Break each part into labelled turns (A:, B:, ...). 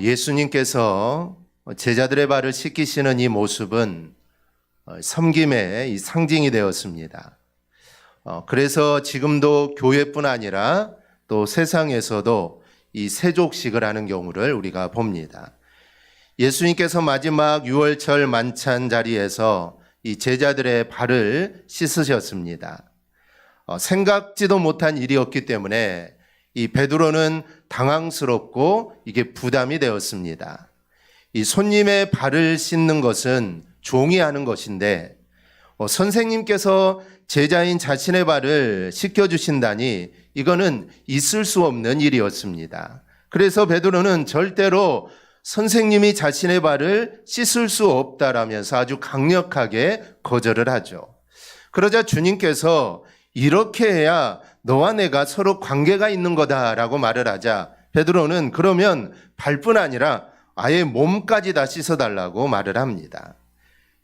A: 예수님께서 제자들의 발을 씻기시는 이 모습은 섬김의 이 상징이 되었습니다. 그래서 지금도 교회뿐 아니라 또 세상에서도 이 세족식을 하는 경우를 우리가 봅니다. 예수님께서 마지막 유월절 만찬 자리에서 이 제자들의 발을 씻으셨습니다. 생각지도 못한 일이었기 때문에 이 베드로는 당황스럽고 이게 부담이 되었습니다. 이 손님의 발을 씻는 것은 종이 하는 것인데 선생님께서 제자인 자신의 발을 씻겨주신다니 이거는 있을 수 없는 일이었습니다. 그래서 베드로는 절대로 선생님이 자신의 발을 씻을 수 없다라면서 아주 강력하게 거절을 하죠. 그러자 주님께서 이렇게 해야 너와 내가 서로 관계가 있는 거다라고 말을 하자 베드로는 그러면 발뿐 아니라 아예 몸까지 다 씻어달라고 말을 합니다.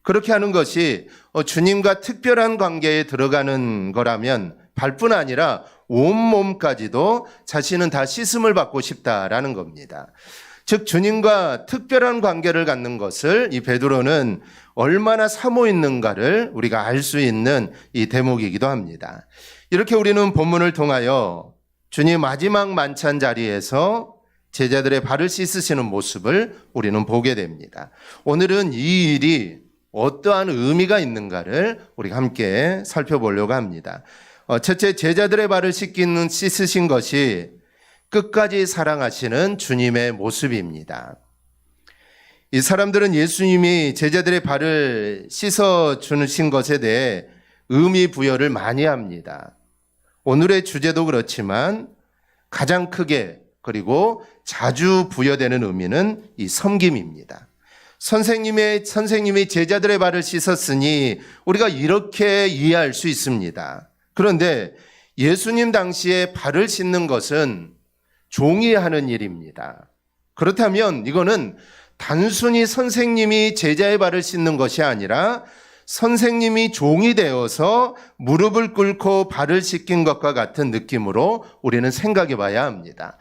A: 그렇게 하는 것이 주님과 특별한 관계에 들어가는 거라면 발뿐 아니라 온몸까지도 자신은 다 씻음을 받고 싶다라는 겁니다. 즉 주님과 특별한 관계를 갖는 것을 이 베드로는 얼마나 사모 있는가를 우리가 알 수 있는 이 대목이기도 합니다. 이렇게 우리는 본문을 통하여 주님 마지막 만찬 자리에서 제자들의 발을 씻으시는 모습을 우리는 보게 됩니다. 오늘은 이 일이 어떠한 의미가 있는가를 우리가 함께 살펴보려고 합니다. 첫째, 제자들의 발을 씻으신 것이 끝까지 사랑하시는 주님의 모습입니다. 이 사람들은 예수님이 제자들의 발을 씻어주신 것에 대해 의미 부여를 많이 합니다. 오늘의 주제도 그렇지만 가장 크게 그리고 자주 부여되는 의미는 이 섬김입니다. 선생님이 제자들의 발을 씻었으니 우리가 이렇게 이해할 수 있습니다. 그런데 예수님 당시에 발을 씻는 것은 종이 하는 일입니다. 그렇다면 이거는 단순히 선생님이 제자의 발을 씻는 것이 아니라 선생님이 종이 되어서 무릎을 꿇고 발을 씻긴 것과 같은 느낌으로 우리는 생각해 봐야 합니다.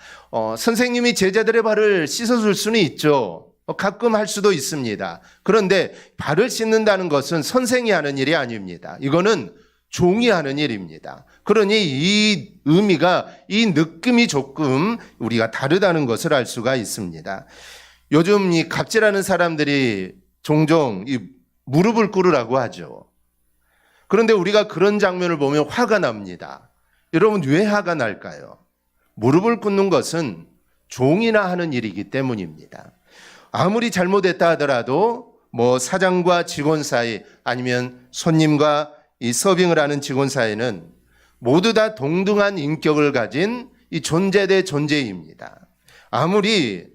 A: 선생님이 제자들의 발을 씻어줄 수는 있죠. 가끔 할 수도 있습니다. 그런데 발을 씻는다는 것은 선생이 하는 일이 아닙니다. 이거는 종이 하는 일입니다. 그러니 이 의미가, 이 느낌이 조금 우리가 다르다는 것을 알 수가 있습니다. 요즘 이 갑질하는 사람들이 종종 이 무릎을 꿇으라고 하죠. 그런데 우리가 그런 장면을 보면 화가 납니다. 여러분 왜 화가 날까요? 무릎을 꿇는 것은 종이나 하는 일이기 때문입니다. 아무리 잘못했다 하더라도 사장과 직원 사이 아니면 손님과 이 서빙을 하는 직원 사이는 모두 다 동등한 인격을 가진 이 존재 대 존재입니다. 아무리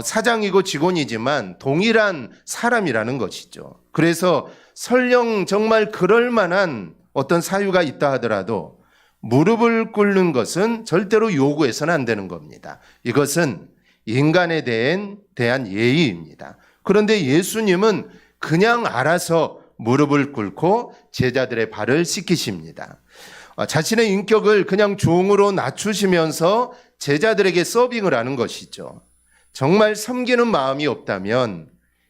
A: 사장이고 직원이지만 동일한 사람이라는 것이죠. 그래서 설령 정말 그럴 만한 어떤 사유가 있다 하더라도 무릎을 꿇는 것은 절대로 요구해서는 안 되는 겁니다. 이것은 인간에 대한 예의입니다. 그런데 예수님은 그냥 알아서 무릎을 꿇고 제자들의 발을 씻기십니다. 자신의 인격을 그냥 종으로 낮추시면서 제자들에게 서빙을 하는 것이죠. 정말 섬기는 마음이 없다면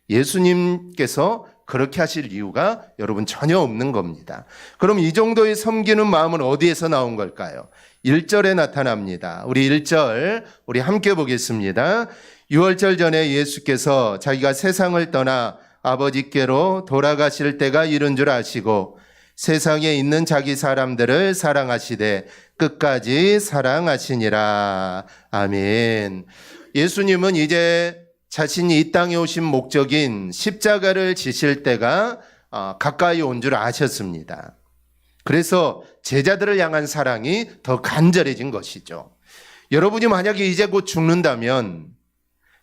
A: 예수님께서 그렇게 하실 이유가 여러분 전혀 없는 겁니다. 그럼 이 정도의 섬기는 마음은 어디에서 나온 걸까요? 1절에 나타납니다. 우리 1절 우리 함께 보겠습니다. 유월절 전에 예수께서 자기가 세상을 떠나 아버지께로 돌아가실 때가 이른 줄 아시고 세상에 있는 자기 사람들을 사랑하시되 끝까지 사랑하시니라. 아멘. 예수님은 이제 자신이 이 땅에 오신 목적인 십자가를 지실 때가 가까이 온 줄 아셨습니다. 그래서 제자들을 향한 사랑이 더 간절해진 것이죠. 여러분이 만약에 이제 곧 죽는다면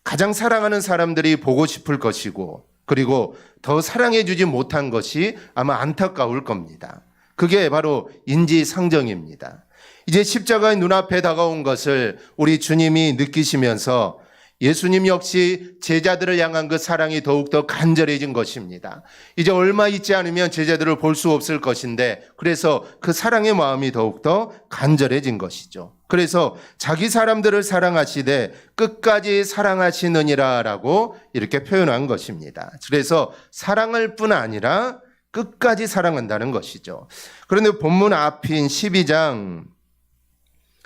A: 가장 사랑하는 사람들이 보고 싶을 것이고 그리고 더 사랑해주지 못한 것이 아마 안타까울 겁니다. 그게 바로 인지상정입니다. 이제 십자가의 눈앞에 다가온 것을 우리 주님이 느끼시면서 예수님 역시 제자들을 향한 그 사랑이 더욱더 간절해진 것입니다. 이제 얼마 있지 않으면 제자들을 볼 수 없을 것인데 그래서 그 사랑의 마음이 더욱더 간절해진 것이죠. 그래서 자기 사람들을 사랑하시되 끝까지 사랑하시느니라 라고 이렇게 표현한 것입니다. 그래서 사랑할 뿐 아니라 끝까지 사랑한다는 것이죠. 그런데 본문 앞인 12장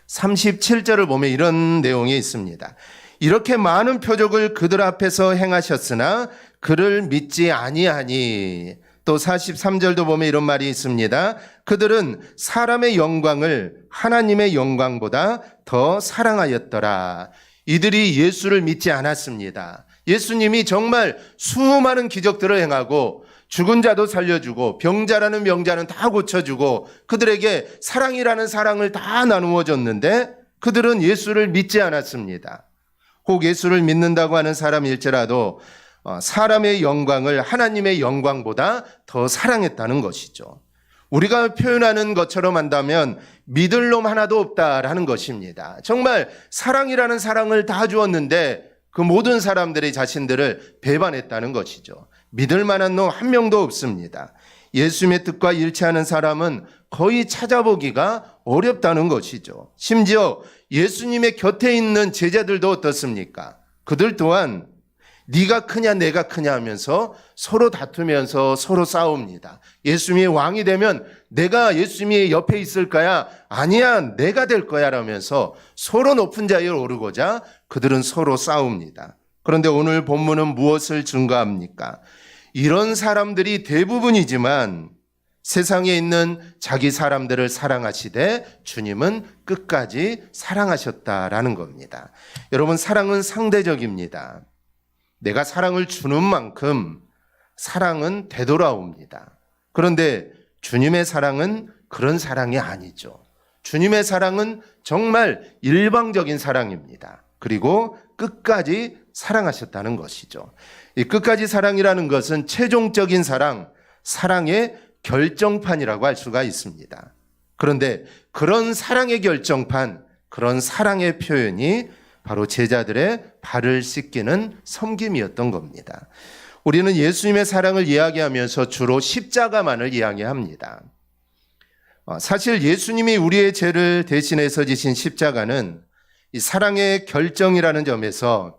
A: 37절을 보면 이런 내용이 있습니다. 이렇게 많은 표적을 그들 앞에서 행하셨으나 그를 믿지 아니하니. 또 43절도 보면 이런 말이 있습니다. 그들은 사람의 영광을 하나님의 영광보다 더 사랑하였더라. 이들이 예수를 믿지 않았습니다. 예수님이 정말 수많은 기적들을 행하고 죽은 자도 살려주고 병자라는 병자는 다 고쳐주고 그들에게 사랑이라는 사랑을 다 나누어 줬는데 그들은 예수를 믿지 않았습니다. 혹 예수를 믿는다고 하는 사람일지라도 사람의 영광을 하나님의 영광보다 더 사랑했다는 것이죠. 우리가 표현하는 것처럼 한다면 믿을 놈 하나도 없다라는 것입니다. 정말 사랑이라는 사랑을 다 주었는데 그 모든 사람들이 자신들을 배반했다는 것이죠. 믿을 만한 놈 한 명도 없습니다. 예수님의 뜻과 일치하는 사람은 거의 찾아보기가 어렵다는 것이죠. 심지어 예수님의 곁에 있는 제자들도 어떻습니까? 그들 또한 네가 크냐 내가 크냐 하면서 서로 다투면서 서로 싸웁니다. 예수님이 왕이 되면 내가 예수님이 옆에 있을 거야? 아니야 내가 될 거야 라면서 서로 높은 자리에 오르고자 그들은 서로 싸웁니다. 그런데 오늘 본문은 무엇을 증거합니까? 이런 사람들이 대부분이지만 세상에 있는 자기 사람들을 사랑하시되 주님은 끝까지 사랑하셨다라는 겁니다. 여러분, 사랑은 상대적입니다. 내가 사랑을 주는 만큼 사랑은 되돌아옵니다. 그런데 주님의 사랑은 그런 사랑이 아니죠. 주님의 사랑은 정말 일방적인 사랑입니다. 그리고 끝까지 사랑하셨다는 것이죠. 이 끝까지 사랑이라는 것은 최종적인 사랑, 사랑의 결정판이라고 할 수가 있습니다. 그런데 그런 사랑의 결정판, 그런 사랑의 표현이 바로 제자들의 발을 씻기는 섬김이었던 겁니다. 우리는 예수님의 사랑을 이야기하면서 주로 십자가만을 이야기합니다. 사실 예수님이 우리의 죄를 대신해서 지신 십자가는 이 사랑의 결정이라는 점에서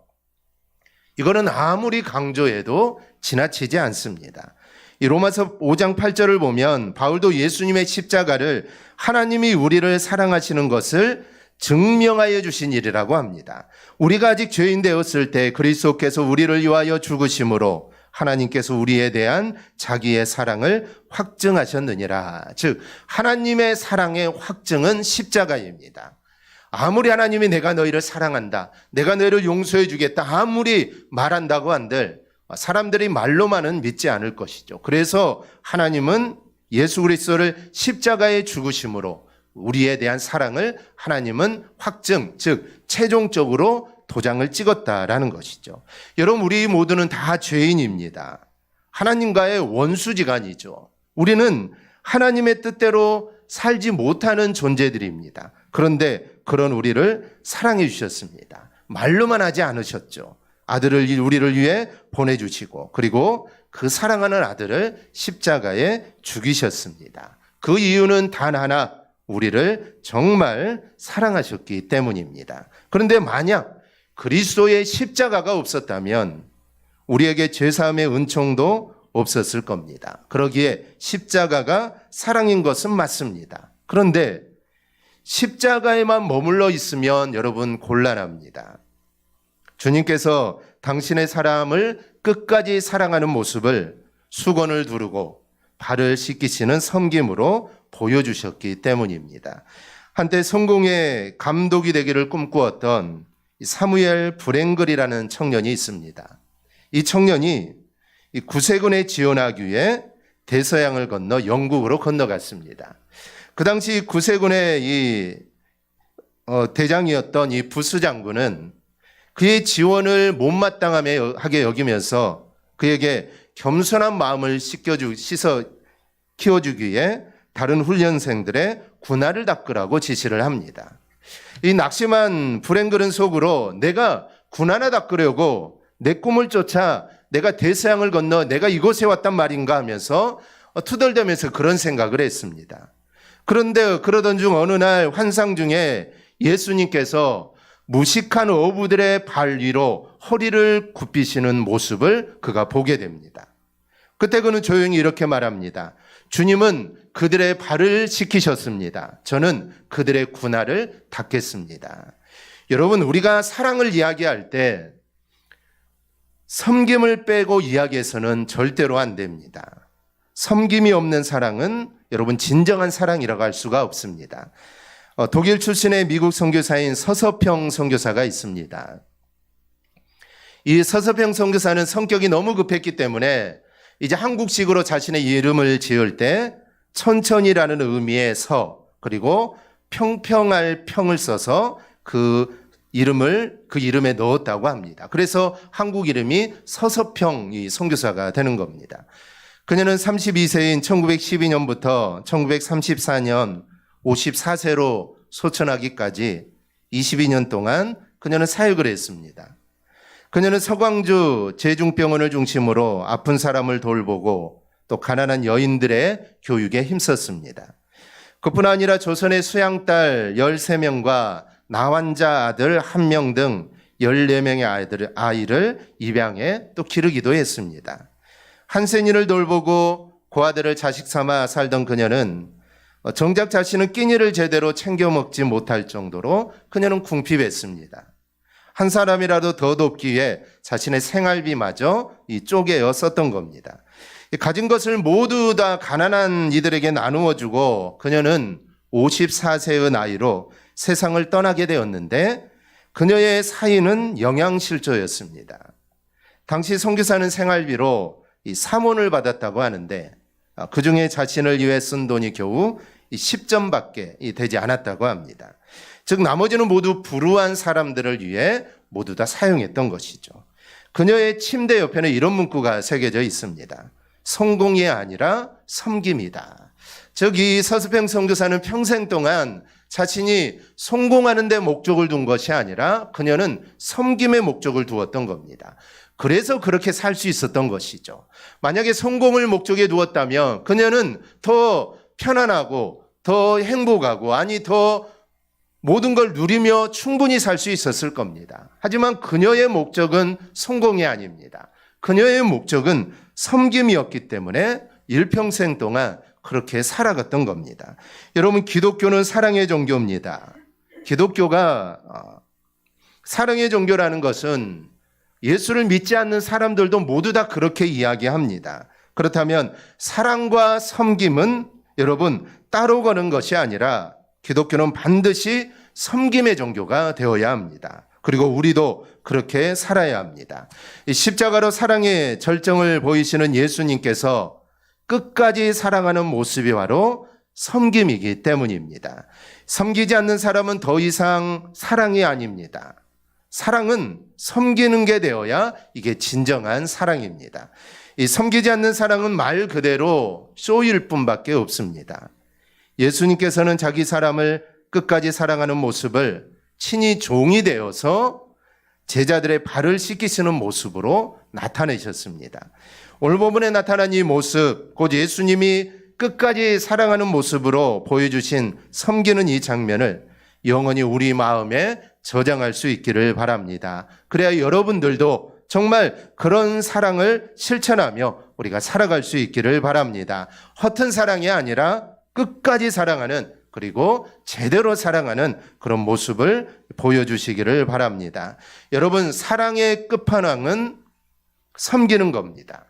A: 이거는 아무리 강조해도 지나치지 않습니다. 이 로마서 5장 8절을 보면 바울도 예수님의 십자가를 하나님이 우리를 사랑하시는 것을 증명하여 주신 일이라고 합니다. 우리가 아직 죄인 되었을 때 그리스도께서 우리를 위하여 죽으심으로 하나님께서 우리에 대한 자기의 사랑을 확증하셨느니라. 즉 하나님의 사랑의 확증은 십자가입니다. 아무리 하나님이 내가 너희를 사랑한다, 내가 너희를 용서해 주겠다 아무리 말한다고 한들 사람들이 말로만은 믿지 않을 것이죠. 그래서 하나님은 예수 그리스도를 십자가에 죽으심으로 우리에 대한 사랑을 하나님은 확증, 즉 최종적으로 도장을 찍었다라는 것이죠. 여러분, 우리 모두는 다 죄인입니다. 하나님과의 원수지간이죠. 우리는 하나님의 뜻대로 살지 못하는 존재들입니다. 그런데 그런 우리를 사랑해 주셨습니다. 말로만 하지 않으셨죠. 아들을 우리를 위해 보내주시고 그리고 그 사랑하는 아들을 십자가에 죽이셨습니다. 그 이유는 단 하나, 우리를 정말 사랑하셨기 때문입니다. 그런데 만약 그리스도의 십자가가 없었다면 우리에게 죄사함의 은총도 없었을 겁니다. 그러기에 십자가가 사랑인 것은 맞습니다. 그런데 십자가에만 머물러 있으면 여러분 곤란합니다. 주님께서 당신의 사람을 끝까지 사랑하는 모습을 수건을 두르고 발을 씻기시는 섬김으로 보여주셨기 때문입니다. 한때 성공의 감독이 되기를 꿈꾸었던 사무엘 브랭글이라는 청년이 있습니다. 이 청년이 구세군에 지원하기 위해 대서양을 건너 영국으로 건너갔습니다. 그 당시 구세군의 대장이었던 이 부스 장군은 그의 지원을 못마땅하게 여기면서 그에게 겸손한 마음을 씻어 키워주기 위해 다른 훈련생들의 군화를 닦으라고 지시를 합니다. 이 낙심한 브랭글은 속으로 내가 군 하나 닦으려고 내 꿈을 쫓아 내가 대서양을 건너 내가 이곳에 왔단 말인가 하면서 투덜대면서 그런 생각을 했습니다. 그런데 그러던 중 어느 날 환상 중에 예수님께서 무식한 어부들의 발 위로 허리를 굽히시는 모습을 그가 보게 됩니다. 그때 그는 조용히 이렇게 말합니다. 주님은 그들의 발을 씻기셨습니다. 저는 그들의 군화를 닦겠습니다. 여러분, 우리가 사랑을 이야기할 때 섬김을 빼고 이야기해서는 절대로 안 됩니다. 섬김이 없는 사랑은 여러분 진정한 사랑이라고 할 수가 없습니다. 독일 출신의 미국 선교사인 서서평 선교사가 있습니다. 이 서서평 선교사는 성격이 너무 급했기 때문에 이제 한국식으로 자신의 이름을 지을 때 천천히라는 의미의 서 그리고 평평할 평을 써서 그 이름에 넣었다고 합니다. 그래서 한국 이름이 서서평 이 선교사가 되는 겁니다. 그녀는 32세인 1912년부터 1934년 54세로 소천하기까지 22년 동안 그녀는 사역을 했습니다. 그녀는 서광주 제중병원을 중심으로 아픈 사람을 돌보고 또 가난한 여인들의 교육에 힘썼습니다. 그뿐 아니라 조선의 수양딸 13명과 나환자 아들 1명 등 14명의 아이를 입양해 또 기르기도 했습니다. 한센이를 돌보고 그 아들을 자식 삼아 살던 그녀는 정작 자신은 끼니를 제대로 챙겨 먹지 못할 정도로 그녀는 궁핍했습니다. 한 사람이라도 더 돕기 위해 자신의 생활비마저 쪼개어 썼던 겁니다. 가진 것을 모두 다 가난한 이들에게 나누어 주고 그녀는 54세의 나이로 세상을 떠나게 되었는데 그녀의 사인은 영양실조였습니다. 당시 선교사는 생활비로 이 3원을 받았다고 하는데 그중에 자신을 위해 쓴 돈이 겨우 10전밖에 되지 않았다고 합니다. 즉 나머지는 모두 불우한 사람들을 위해 모두 다 사용했던 것이죠. 그녀의 침대 옆에는 이런 문구가 새겨져 있습니다. 성공이 아니라 섬김이다. 즉 이 서서평 선교사는 평생 동안 자신이 성공하는 데 목적을 둔 것이 아니라 그녀는 섬김의 목적을 두었던 겁니다. 그래서 그렇게 살 수 있었던 것이죠. 만약에 성공을 목적에 두었다면 그녀는 더 편안하고 더 행복하고 더 모든 걸 누리며 충분히 살 수 있었을 겁니다. 하지만 그녀의 목적은 성공이 아닙니다. 그녀의 목적은 섬김이었기 때문에 일평생 동안 그렇게 살아갔던 겁니다. 여러분, 기독교는 사랑의 종교입니다. 기독교가 사랑의 종교라는 것은 예수를 믿지 않는 사람들도 모두 다 그렇게 이야기합니다. 그렇다면 사랑과 섬김은 여러분 따로 거는 것이 아니라 기독교는 반드시 섬김의 종교가 되어야 합니다. 그리고 우리도 그렇게 살아야 합니다. 십자가로 사랑의 절정을 보이시는 예수님께서 끝까지 사랑하는 모습이 바로 섬김이기 때문입니다. 섬기지 않는 사람은 더 이상 사랑이 아닙니다. 사랑은 섬기는 게 되어야 이게 진정한 사랑입니다. 이 섬기지 않는 사랑은 말 그대로 쇼일 뿐밖에 없습니다. 예수님께서는 자기 사람을 끝까지 사랑하는 모습을 친히 종이 되어서 제자들의 발을 씻기시는 모습으로 나타내셨습니다. 오늘 본문에 나타난 이 모습, 곧 예수님이 끝까지 사랑하는 모습으로 보여주신 섬기는 이 장면을 영원히 우리 마음에 저장할 수 있기를 바랍니다. 그래야 여러분들도 정말 그런 사랑을 실천하며 우리가 살아갈 수 있기를 바랍니다. 허튼 사랑이 아니라 끝까지 사랑하는 그리고 제대로 사랑하는 그런 모습을 보여주시기를 바랍니다. 여러분, 사랑의 끝판왕은 섬기는 겁니다.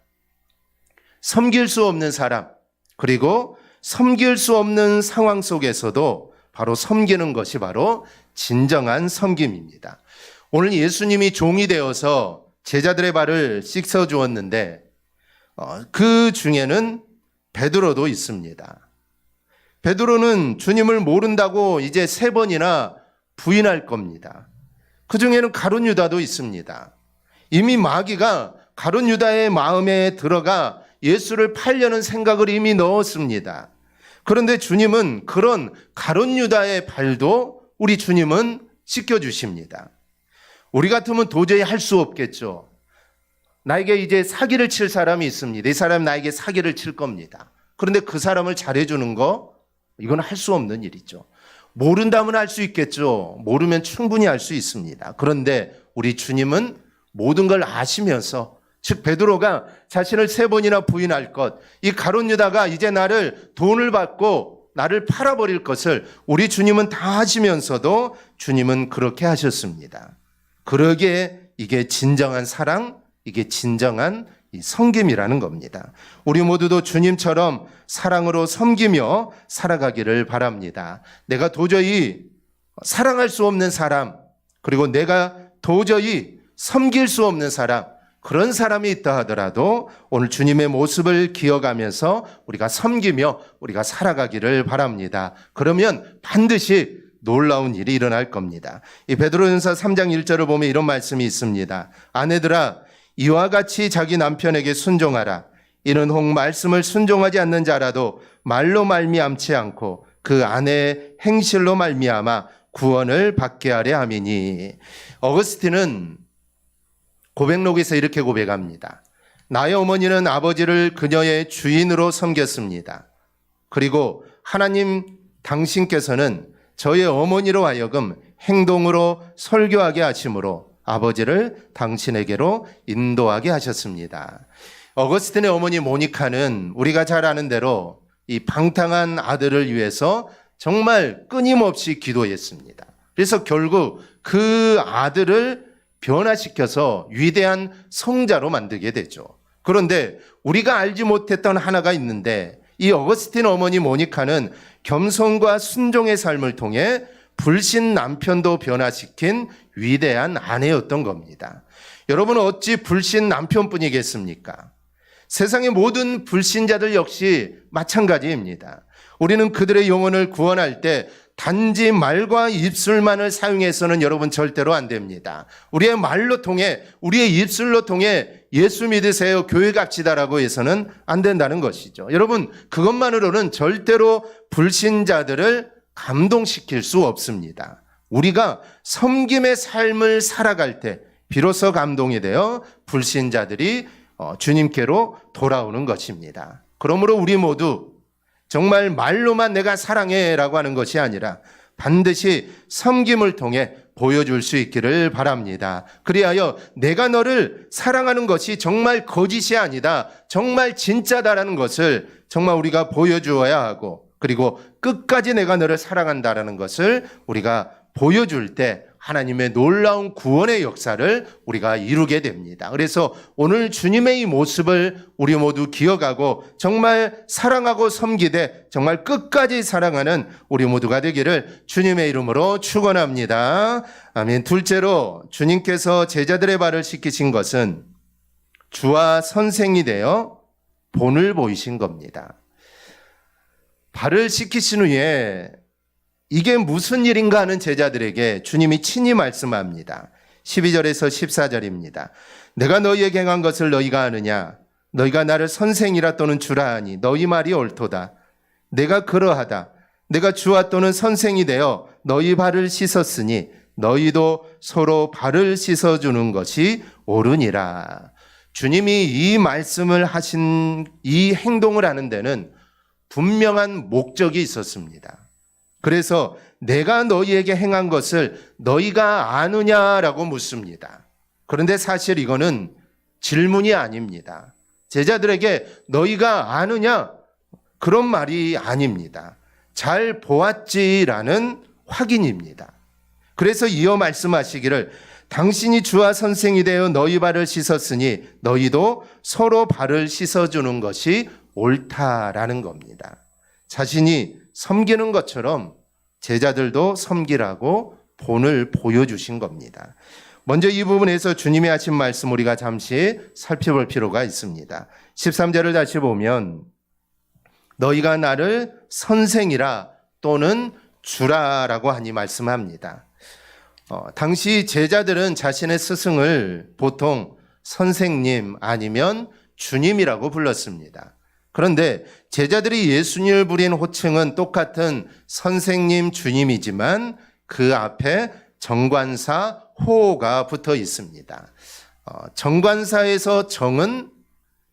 A: 섬길 수 없는 사람, 그리고 섬길 수 없는 상황 속에서도 바로 섬기는 것이 바로 진정한 섬김입니다. 오늘 예수님이 종이 되어서 제자들의 발을 씻어 주었는데 그 중에는 베드로도 있습니다. 베드로는 주님을 모른다고 이제 3번이나 부인할 겁니다. 그 중에는 가룟 유다도 있습니다. 이미 마귀가 가룟 유다의 마음에 들어가 예수를 팔려는 생각을 이미 넣었습니다. 그런데 주님은 그런 가룟 유다의 발도 우리 주님은 씻겨주십니다. 우리 같으면 도저히 할 수 없겠죠. 나에게 이제 사기를 칠 사람이 있습니다. 이 사람이 나에게 사기를 칠 겁니다. 그런데 그 사람을 잘해주는 거, 이건 할 수 없는 일이죠. 모른다면 할 수 있겠죠. 모르면 충분히 할 수 있습니다. 그런데 우리 주님은 모든 걸 아시면서, 즉 베드로가 자신을 3번이나 부인할 것, 이 가룟 유다가 이제 나를 돈을 받고 나를 팔아버릴 것을 우리 주님은 다 하시면서도 주님은 그렇게 하셨습니다. 그러기에 이게 진정한 사랑, 이게 진정한 이 섬김이라는 겁니다. 우리 모두도 주님처럼 사랑으로 섬기며 살아가기를 바랍니다. 내가 도저히 사랑할 수 없는 사람, 그리고 내가 도저히 섬길 수 없는 사람, 그런 사람이 있다 하더라도 오늘 주님의 모습을 기억하면서 우리가 섬기며 우리가 살아가기를 바랍니다. 그러면 반드시 놀라운 일이 일어날 겁니다. 이 베드로전서 3장 1절을 보면 이런 말씀이 있습니다. 아내들아, 이와 같이 자기 남편에게 순종하라. 이는 혹 말씀을 순종하지 않는 자라도 말로 말미암지 않고 그 아내의 행실로 말미암아 구원을 받게 하려 함이니. 어거스틴은 고백록에서 이렇게 고백합니다. 나의 어머니는 아버지를 그녀의 주인으로 섬겼습니다. 그리고 하나님 당신께서는 저의 어머니로 하여금 행동으로 설교하게 하심으로 아버지를 당신에게로 인도하게 하셨습니다. 어거스틴의 어머니 모니카는 우리가 잘 아는 대로 이 방탕한 아들을 위해서 정말 끊임없이 기도했습니다. 그래서 결국 그 아들을 변화시켜서 위대한 성자로 만들게 되죠. 그런데 우리가 알지 못했던 하나가 있는데 이 어거스틴 어머니 모니카는 겸손과 순종의 삶을 통해 불신 남편도 변화시킨 위대한 아내였던 겁니다. 여러분, 어찌 불신 남편뿐이겠습니까? 세상의 모든 불신자들 역시 마찬가지입니다. 우리는 그들의 영혼을 구원할 때 단지 말과 입술만을 사용해서는 여러분 절대로 안 됩니다. 우리의 말로 통해, 우리의 입술로 통해 예수 믿으세요, 교회 갑시다라고 해서는 안 된다는 것이죠. 여러분, 그것만으로는 절대로 불신자들을 감동시킬 수 없습니다. 우리가 섬김의 삶을 살아갈 때 비로소 감동이 되어 불신자들이 주님께로 돌아오는 것입니다. 그러므로 우리 모두 정말 말로만 내가 사랑해라고 하는 것이 아니라 반드시 섬김을 통해 보여줄 수 있기를 바랍니다. 그리하여 내가 너를 사랑하는 것이 정말 거짓이 아니다, 정말 진짜다라는 것을 정말 우리가 보여주어야 하고, 그리고 끝까지 내가 너를 사랑한다라는 것을 우리가 보여줄 때 하나님의 놀라운 구원의 역사를 우리가 이루게 됩니다. 그래서 오늘 주님의 이 모습을 우리 모두 기억하고 정말 사랑하고 섬기되 정말 끝까지 사랑하는 우리 모두가 되기를 주님의 이름으로 축원합니다. 아멘. 둘째로, 주님께서 제자들의 발을 씻기신 것은 주와 선생이 되어 본을 보이신 겁니다. 발을 씻기신 후에 이게 무슨 일인가 하는 제자들에게 주님이 친히 말씀합니다. 12절에서 14절입니다. 내가 너희에게 행한 것을 너희가 아느냐? 너희가 나를 선생이라 또는 주라 하니 너희 말이 옳도다. 내가 그러하다. 내가 주와 또는 선생이 되어 너희 발을 씻었으니 너희도 서로 발을 씻어주는 것이 옳으니라. 주님이 이 말씀을 하신 이 행동을 하는 데는 분명한 목적이 있었습니다. 그래서 내가 너희에게 행한 것을 너희가 아느냐라고 묻습니다. 그런데 사실 이거는 질문이 아닙니다. 제자들에게 너희가 아느냐? 그런 말이 아닙니다. 잘 보았지라는 확인입니다. 그래서 이어 말씀하시기를 당신이 주와 선생이 되어 너희 발을 씻었으니 너희도 서로 발을 씻어주는 것이 옳다라는 겁니다. 자신이 섬기는 것처럼 제자들도 섬기라고 본을 보여주신 겁니다. 먼저 이 부분에서 주님이 하신 말씀 우리가 잠시 살펴볼 필요가 있습니다. 13절을 다시 보면 너희가 나를 선생이라 또는 주라라고 하니 말씀합니다. 당시 제자들은 자신의 스승을 보통 선생님 아니면 주님이라고 불렀습니다. 그런데 제자들이 예수님을 부린 호칭은 똑같은 선생님, 주님이지만 그 앞에 정관사, 호가 붙어 있습니다. 정관사에서 정은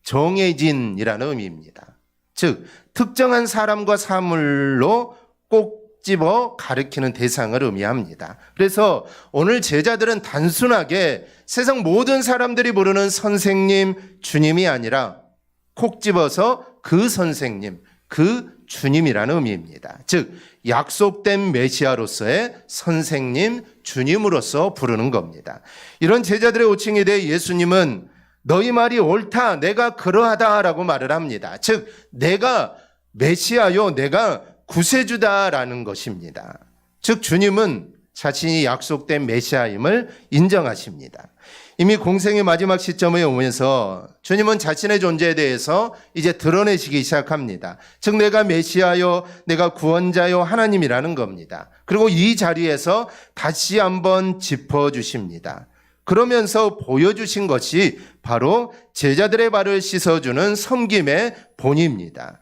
A: 정해진이라는 의미입니다. 즉 특정한 사람과 사물로 꼭 집어 가리키는 대상을 의미합니다. 그래서 오늘 제자들은 단순하게 세상 모든 사람들이 부르는 선생님, 주님이 아니라 콕 집어서 그 선생님, 그 주님이라는 의미입니다. 즉 약속된 메시아로서의 선생님, 주님으로서 부르는 겁니다. 이런 제자들의 호칭에 대해 예수님은 너희 말이 옳다, 내가 그러하다라고 말을 합니다. 즉 내가 메시아요, 내가 구세주다라는 것입니다. 즉 주님은 자신이 약속된 메시아임을 인정하십니다. 이미 공생의 마지막 시점에 오면서 주님은 자신의 존재에 대해서 이제 드러내시기 시작합니다. 즉 내가 메시아요, 내가 구원자요, 하나님이라는 겁니다. 그리고 이 자리에서 다시 한번 짚어주십니다. 그러면서 보여주신 것이 바로 제자들의 발을 씻어주는 섬김의 본입니다.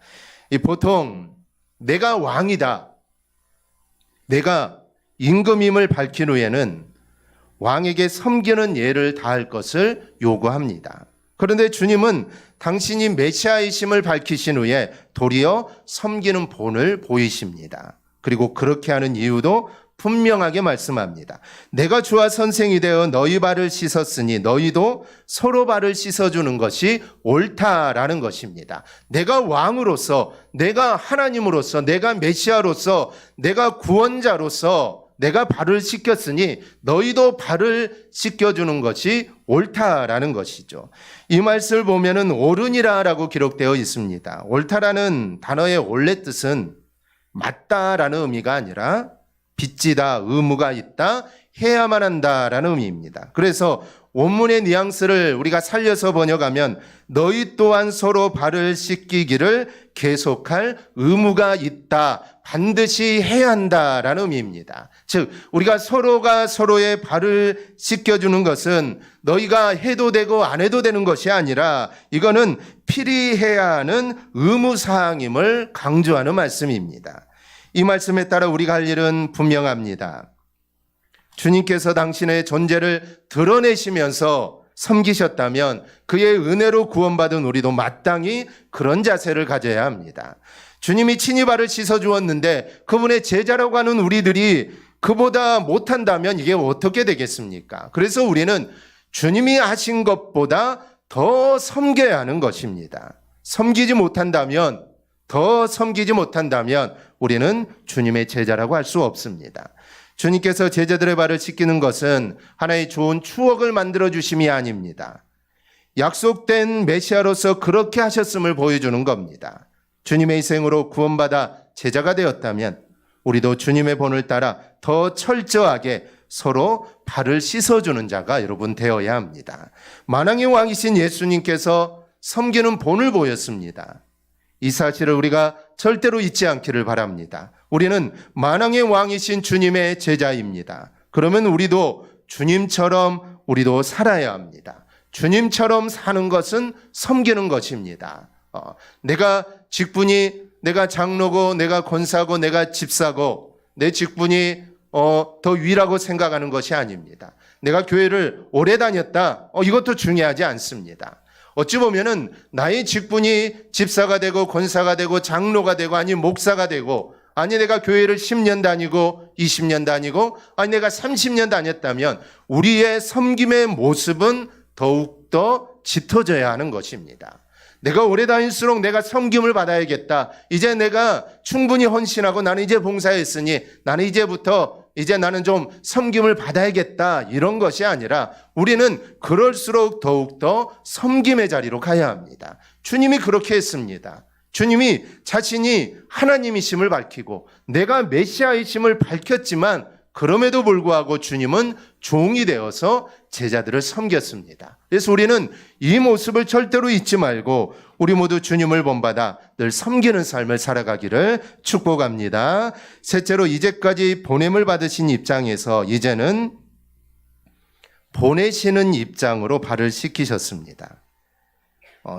A: 보통 내가 왕이다, 내가 임금임을 밝힌 후에는 왕에게 섬기는 예를 다할 것을 요구합니다. 그런데 주님은 당신이 메시아이심을 밝히신 후에 도리어 섬기는 본을 보이십니다. 그리고 그렇게 하는 이유도 분명하게 말씀합니다. 내가 주와 선생이 되어 너희 발을 씻었으니 너희도 서로 발을 씻어주는 것이 옳다라는 것입니다. 내가 왕으로서, 내가 하나님으로서, 내가 메시아로서, 내가 구원자로서 내가 발을 씻겼으니 너희도 발을 씻겨주는 것이 옳다라는 것이죠. 이 말씀을 보면은 옳으니라라고 기록되어 있습니다. 옳다라는 단어의 원래 뜻은 맞다라는 의미가 아니라 빚지다, 의무가 있다, 해야만 한다라는 의미입니다. 그래서 원문의 뉘앙스를 우리가 살려서 번역하면 너희 또한 서로 발을 씻기기를 계속할 의무가 있다, 반드시 해야 한다라는 의미입니다. 즉 우리가 서로가 서로의 발을 씻겨주는 것은 너희가 해도 되고 안 해도 되는 것이 아니라 이거는 필히 해야 하는 의무사항임을 강조하는 말씀입니다. 이 말씀에 따라 우리가 할 일은 분명합니다. 주님께서 당신의 존재를 드러내시면서 섬기셨다면 그의 은혜로 구원받은 우리도 마땅히 그런 자세를 가져야 합니다. 주님이 친히 발을 씻어주었는데 그분의 제자라고 하는 우리들이 그보다 못한다면 이게 어떻게 되겠습니까? 그래서 우리는 주님이 하신 것보다 더 섬겨야 하는 것입니다. 더 섬기지 못한다면 우리는 주님의 제자라고 할 수 없습니다. 주님께서 제자들의 발을 씻기는 것은 하나의 좋은 추억을 만들어 주심이 아닙니다. 약속된 메시아로서 그렇게 하셨음을 보여주는 겁니다. 주님의 희생으로 구원받아 제자가 되었다면 우리도 주님의 본을 따라 더 철저하게 서로 발을 씻어주는 자가 여러분 되어야 합니다. 만왕의 왕이신 예수님께서 섬기는 본을 보였습니다. 이 사실을 우리가 절대로 잊지 않기를 바랍니다. 우리는 만왕의 왕이신 주님의 제자입니다. 그러면 우리도 주님처럼 우리도 살아야 합니다. 주님처럼 사는 것은 섬기는 것입니다. 내가 직분이, 내가 장로고, 내가 권사고, 내가 집사고, 내 직분이 더 위라고 생각하는 것이 아닙니다. 내가 교회를 오래 다녔다, 이것도 중요하지 않습니다. 어찌 보면은 나의 직분이 집사가 되고 권사가 되고 장로가 되고 아니 목사가 되고 아니 내가 교회를 10년 다니고 20년 다니고 아니 내가 30년 다녔다면 우리의 섬김의 모습은 더욱더 짙어져야 하는 것입니다. 내가 오래 다닐수록 내가 섬김을 받아야겠다. 이제 내가 충분히 헌신하고 나는 이제 봉사했으니 나는 나는 좀 섬김을 받아야겠다. 이런 것이 아니라 우리는 그럴수록 더욱더 섬김의 자리로 가야 합니다. 주님이 그렇게 했습니다. 주님이 자신이 하나님이심을 밝히고 내가 메시아이심을 밝혔지만 그럼에도 불구하고 주님은 종이 되어서 제자들을 섬겼습니다. 그래서 우리는 이 모습을 절대로 잊지 말고 우리 모두 주님을 본받아 늘 섬기는 삶을 살아가기를 축복합니다. 셋째로 이제까지 보냄을 받으신 입장에서 이제는 보내시는 입장으로 발을 씻기셨습니다.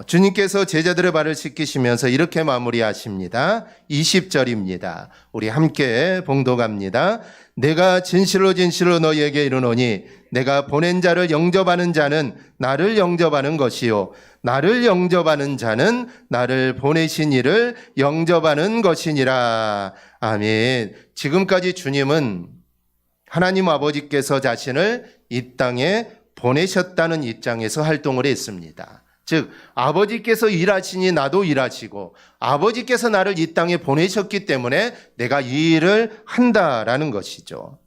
A: 주님께서 제자들의 발을 씻기시면서 이렇게 마무리하십니다. 20절입니다. 우리 함께 봉독합니다. 내가 진실로 진실로 너희에게 이르노니 내가 보낸 자를 영접하는 자는 나를 영접하는 것이요 나를 영접하는 자는 나를 보내신 이를 영접하는 것이니라. 아멘. 지금까지 주님은 하나님 아버지께서 자신을 이 땅에 보내셨다는 입장에서 활동을 했습니다. 즉 아버지께서 일하시니 나도 일하시고 아버지께서 나를 이 땅에 보내셨기 때문에 내가 이 일을 한다라는 것이죠.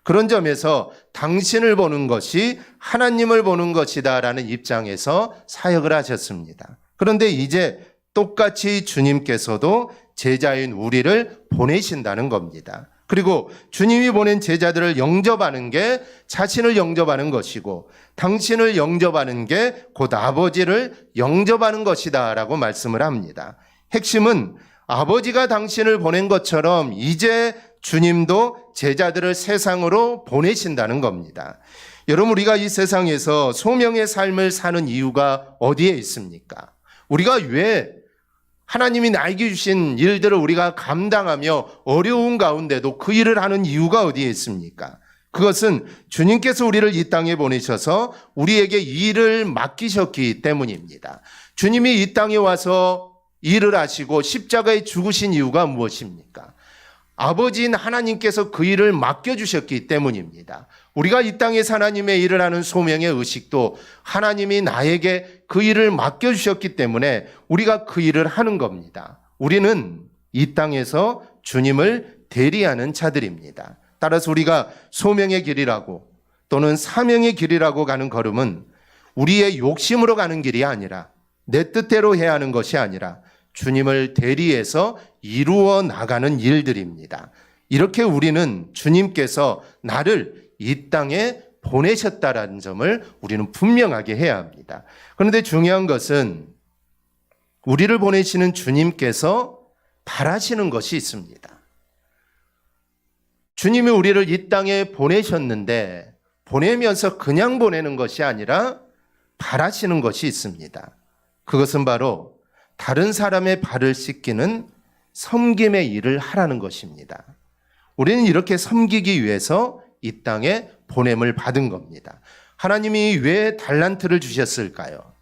A: 그런 점에서 당신을 보는 것이 하나님을 보는 것이다라는 입장에서 사역을 하셨습니다. 그런데 이제 똑같이 주님께서도 제자인 우리를 보내신다는 겁니다. 그리고 주님이 보낸 제자들을 영접하는 게 자신을 영접하는 것이고 당신을 영접하는 게 곧 아버지를 영접하는 것이다 라고 말씀을 합니다. 핵심은 아버지가 당신을 보낸 것처럼 이제 주님도 제자들을 세상으로 보내신다는 겁니다. 여러분, 우리가 이 세상에서 소명의 삶을 사는 이유가 어디에 있습니까? 우리가 왜 하나님이 나에게 주신 일들을 우리가 감당하며 어려운 가운데도 그 일을 하는 이유가 어디에 있습니까? 그것은 주님께서 우리를 이 땅에 보내셔서 우리에게 일을 맡기셨기 때문입니다. 주님이 이 땅에 와서 일을 하시고 십자가에 죽으신 이유가 무엇입니까? 아버지인 하나님께서 그 일을 맡겨주셨기 때문입니다. 우리가 이 땅에서 하나님의 일을 하는 소명의 의식도 하나님이 나에게 그 일을 맡겨주셨기 때문에 우리가 그 일을 하는 겁니다. 우리는 이 땅에서 주님을 대리하는 자들입니다. 따라서 우리가 소명의 길이라고 또는 사명의 길이라고 가는 걸음은 우리의 욕심으로 가는 길이 아니라 내 뜻대로 해야 하는 것이 아니라 주님을 대리해서 이루어 나가는 일들입니다. 이렇게 우리는 주님께서 나를 이 땅에 보내셨다라는 점을 우리는 분명하게 해야 합니다. 그런데 중요한 것은 우리를 보내시는 주님께서 바라시는 것이 있습니다. 주님이 우리를 이 땅에 보내셨는데 보내면서 그냥 보내는 것이 아니라 바라시는 것이 있습니다. 그것은 바로 다른 사람의 발을 씻기는 섬김의 일을 하라는 것입니다. 우리는 이렇게 섬기기 위해서 이 땅에 보냄을 받은 겁니다. 하나님이 왜 달란트를 주셨을까요?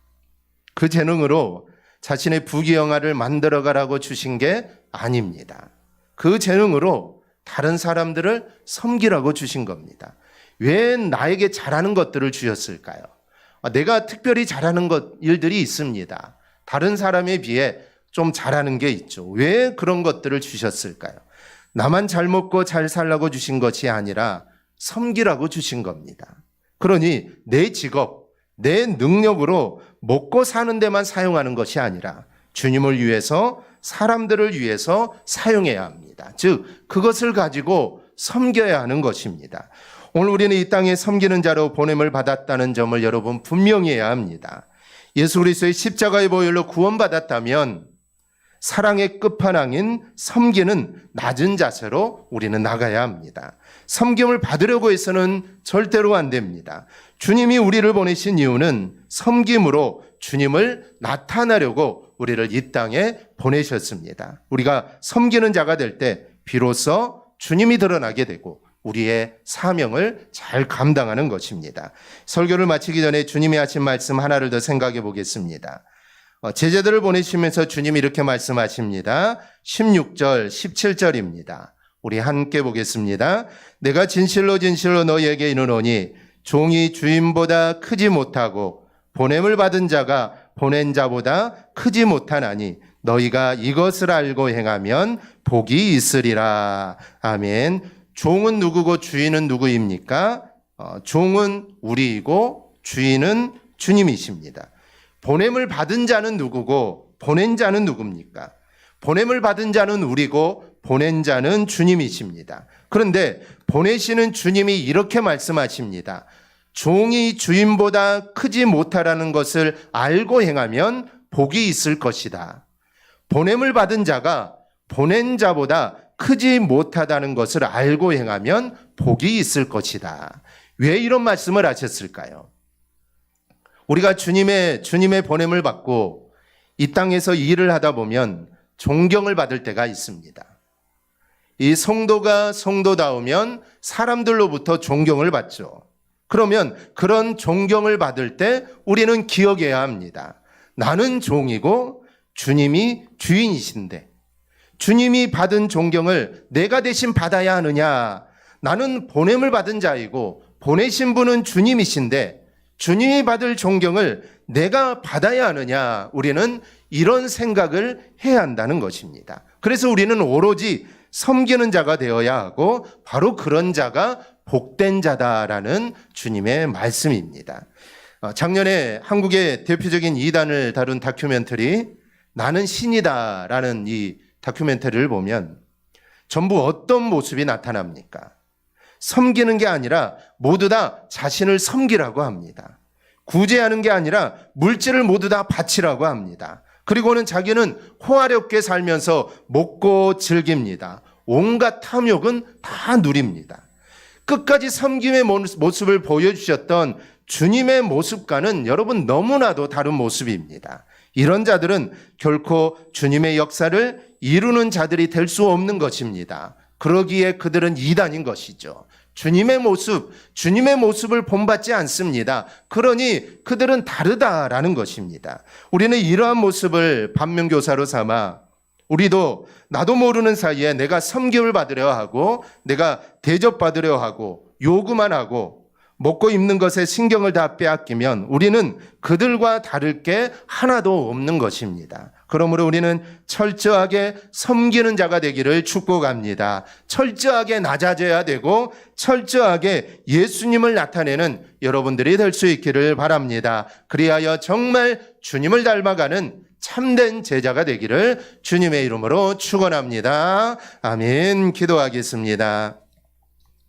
A: 그 재능으로 자신의 부귀영화를 만들어가라고 주신 게 아닙니다. 그 재능으로 다른 사람들을 섬기라고 주신 겁니다. 왜 나에게 잘하는 것들을 주셨을까요? 내가 특별히 잘하는 일들이 있습니다. 다른 사람에 비해 좀 잘하는 게 있죠. 왜 그런 것들을 주셨을까요? 나만 잘 먹고 잘 살라고 주신 것이 아니라 섬기라고 주신 겁니다. 그러니 내 직업, 내 능력으로 먹고 사는 데만 사용하는 것이 아니라 주님을 위해서, 사람들을 위해서 사용해야 합니다. 즉 그것을 가지고 섬겨야 하는 것입니다. 오늘 우리는 이 땅에 섬기는 자로 보냄을 받았다는 점을 여러분 분명히 해야 합니다. 예수 그리스도의 십자가의 보혈로 구원받았다면 사랑의 끝판왕인 섬기는 낮은 자세로 우리는 나가야 합니다. 섬김을 받으려고 해서는 절대로 안 됩니다. 주님이 우리를 보내신 이유는 섬김으로 주님을 나타나려고 우리를 이 땅에 보내셨습니다. 우리가 섬기는 자가 될 때 비로소 주님이 드러나게 되고 우리의 사명을 잘 감당하는 것입니다. 설교를 마치기 전에 주님이 하신 말씀 하나를 더 생각해 보겠습니다. 제자들을 보내시면서 주님이 이렇게 말씀하십니다. 16절, 17절입니다. 우리 함께 보겠습니다. 내가 진실로 진실로 너희에게 이르노니 종이 주인보다 크지 못하고 보냄을 받은 자가 보낸 자보다 크지 못하나니 너희가 이것을 알고 행하면 복이 있으리라. 아멘. 종은 누구고 주인은 누구입니까? 종은 우리이고 주인은 주님이십니다. 보냄을 받은 자는 누구고 보낸 자는 누굽니까? 보냄을 받은 자는 우리고 보낸 자는 주님이십니다. 그런데 보내시는 주님이 이렇게 말씀하십니다. 종이 주인보다 크지 못하라는 것을 알고 행하면 복이 있을 것이다. 보냄을 받은 자가 보낸 자보다 크지 못하다는 것을 알고 행하면 복이 있을 것이다. 왜 이런 말씀을 하셨을까요? 우리가 주님의 보냄을 받고 이 땅에서 일을 하다 보면 존경을 받을 때가 있습니다. 이 성도가 성도다우면 사람들로부터 존경을 받죠. 그러면 그런 존경을 받을 때 우리는 기억해야 합니다. 나는 종이고 주님이 주인이신데 주님이 받은 존경을 내가 대신 받아야 하느냐? 나는 보냄을 받은 자이고 보내신 분은 주님이신데 주님이 받을 존경을 내가 받아야 하느냐? 우리는 이런 생각을 해야 한다는 것입니다. 그래서 우리는 오로지 섬기는 자가 되어야 하고 바로 그런 자가 복된 자다라는 주님의 말씀입니다. 작년에 한국의 대표적인 이단을 다룬 다큐멘터리 나는 신이다라는 이 다큐멘터리를 보면 전부 어떤 모습이 나타납니까? 섬기는 게 아니라 모두 다 자신을 섬기라고 합니다. 구제하는 게 아니라 물질을 모두 다 바치라고 합니다. 그리고는 자기는 호화롭게 살면서 먹고 즐깁니다. 온갖 탐욕은 다 누립니다. 끝까지 섬김의 모습을 보여주셨던 주님의 모습과는 여러분 너무나도 다른 모습입니다. 이런 자들은 결코 주님의 역사를 이루는 자들이 될 수 없는 것입니다. 그러기에 그들은 이단인 것이죠. 주님의 모습을 본받지 않습니다. 그러니 그들은 다르다라는 것입니다. 우리는 이러한 모습을 반면교사로 삼아 우리도 나도 모르는 사이에 내가 섬김을 받으려 하고 내가 대접받으려 하고 요구만 하고 먹고 입는 것에 신경을 다 빼앗기면 우리는 그들과 다를 게 하나도 없는 것입니다. 그러므로 우리는 철저하게 섬기는 자가 되기를 축복합니다. 철저하게 낮아져야 되고 철저하게 예수님을 나타내는 여러분들이 될 수 있기를 바랍니다. 그리하여 정말 주님을 닮아가는 참된 제자가 되기를 주님의 이름으로 축원합니다. 아멘. 기도하겠습니다.